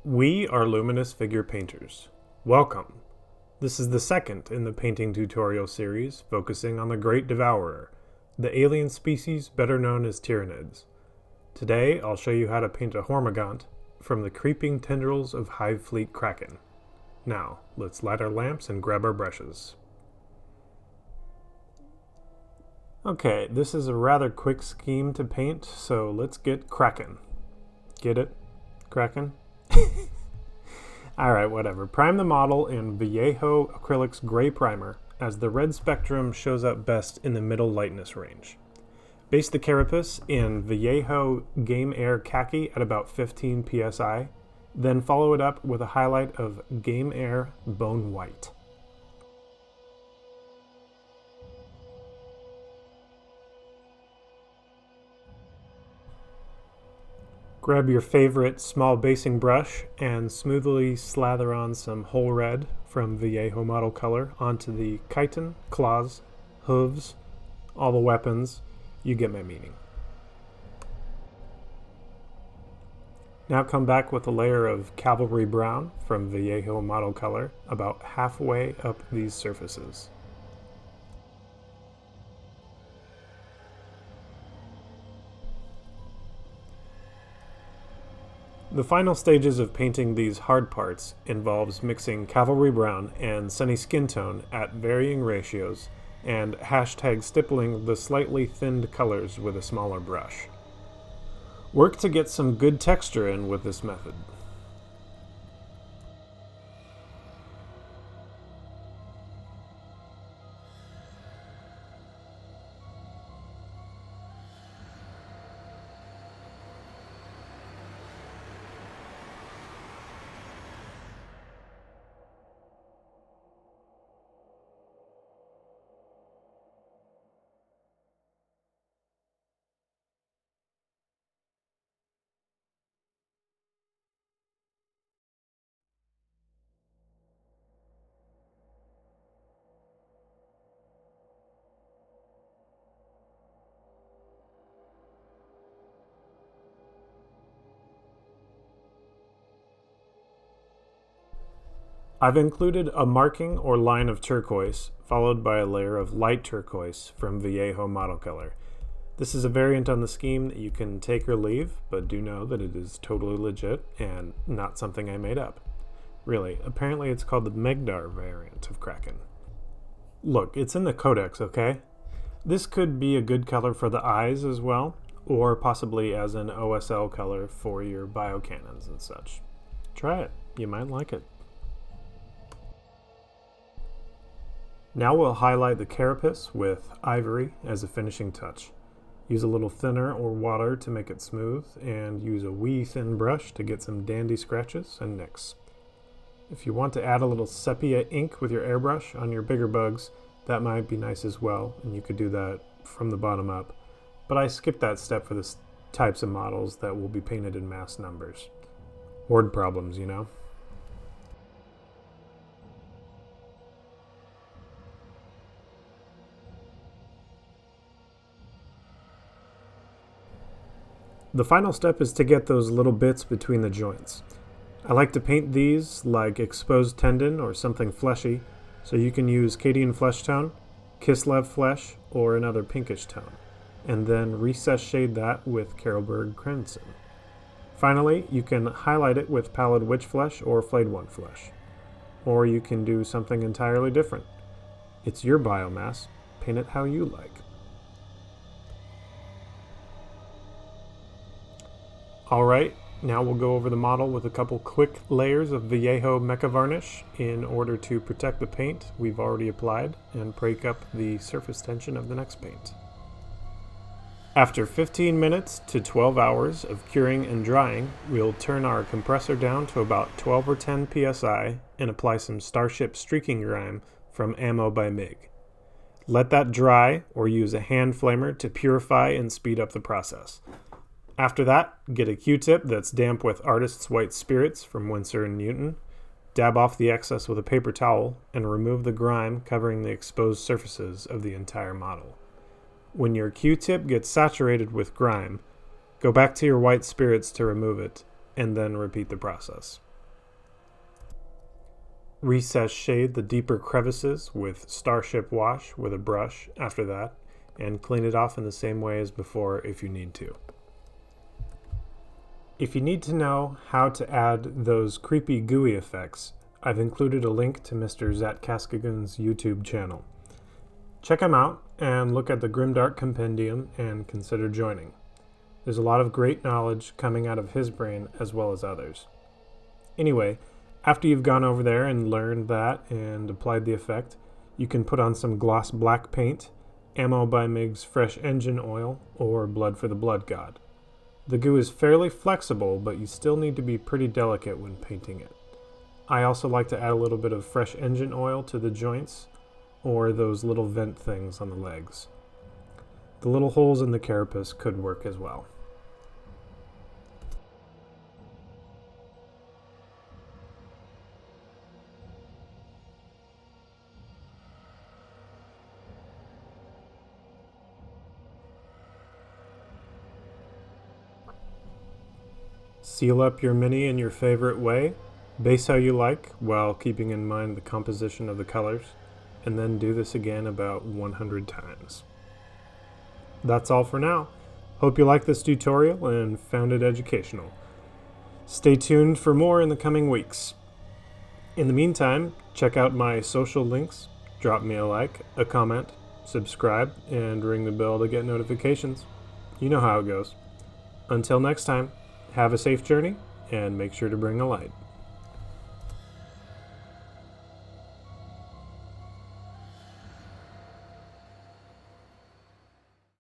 We are Luminous Figure Painters. Welcome! This is the second in the painting tutorial series focusing on the Great Devourer, the alien species better known as Tyranids. Today I'll show you how to paint a Hormigaunt from the creeping tendrils of Hive Fleet Kraken. Now, let's light our lamps and grab our brushes. Okay, this is a rather quick scheme to paint, so let's get Kraken. Get it? Kraken? Alright, whatever. Prime the model in Vallejo Acrylics Gray Primer, as the red spectrum shows up best in the middle lightness range. Base the carapace in Vallejo Game Air Khaki at about 15 psi, then follow it up with a highlight of Game Air Bone White. Grab your favorite small basing brush and smoothly slather on some whole red from Vallejo Model Color onto the chitin, claws, hooves, all the weapons. You get my meaning. Now come back with a layer of Cavalry Brown from Vallejo Model Color about halfway up these surfaces. The final stages of painting these hard parts involves mixing Cavalry Brown and Sunny Skin Tone at varying ratios and hashtag stippling the slightly thinned colors with a smaller brush. Work to get some good texture in with this method. I've included a marking or line of turquoise, followed by a layer of light turquoise from Vallejo Model Color. This is a variant on the scheme that you can take or leave, but do know that it is totally legit and not something I made up. Really, apparently it's called the Megdar variant of Kraken. Look, it's in the codex, okay? This could be a good color for the eyes as well, or possibly as an OSL color for your biocannons and such. Try it, you might like it. Now we'll highlight the carapace with ivory as a finishing touch. Use a little thinner or water to make it smooth, and use a wee thin brush to get some dandy scratches and nicks. If you want to add a little sepia ink with your airbrush on your bigger bugs, that might be nice as well, and you could do that from the bottom up. But I skipped that step for the types of models that will be painted in mass numbers. Word problems, you know? The final step is to get those little bits between the joints. I like to paint these like exposed tendon or something fleshy, so you can use Cadian Flesh Tone, Kislev Flesh, or another pinkish tone, and then recess shade that with Carolberg Crimson. Finally, you can highlight it with Pallid Witch Flesh or Flayed One Flesh. Or you can do something entirely different. It's your biomass, paint it how you like. Alright, now we'll go over the model with a couple quick layers of Vallejo Mecha Varnish in order to protect the paint we've already applied and break up the surface tension of the next paint. After 15 minutes to 12 hours of curing and drying, we'll turn our compressor down to about 12 or 10 psi and apply some Starship Streaking Grime from Ammo by MIG. Let that dry or use a hand flamer to purify and speed up the process. After that, get a Q-tip that's damp with Artist's White Spirits from Winsor & Newton, dab off the excess with a paper towel, and remove the grime covering the exposed surfaces of the entire model. When your Q-tip gets saturated with grime, go back to your white spirits to remove it, and then repeat the process. Recess shade the deeper crevices with Starship Wash with a brush after that, and clean it off in the same way as before if you need to. If you need to know how to add those creepy gooey effects, I've included a link to Mr. Zatkaskagun's YouTube channel. Check him out and look at the Grimdark Compendium and consider joining. There's a lot of great knowledge coming out of his brain as well as others. Anyway, after you've gone over there and learned that and applied the effect, you can put on some gloss black paint, Ammo by Mig's fresh engine oil, or Blood for the Blood God. The goo is fairly flexible, but you still need to be pretty delicate when painting it. I also like to add a little bit of fresh engine oil to the joints, or those little vent things on the legs. The little holes in the carapace could work as well. Seal up your mini in your favorite way, base how you like while keeping in mind the composition of the colors, and then do this again about 100 times. That's all for now. Hope you liked this tutorial and found it educational. Stay tuned for more in the coming weeks. In the meantime, check out my social links, drop me a like, a comment, subscribe, and ring the bell to get notifications. You know how it goes. Until next time, have a safe journey, and make sure to bring a light.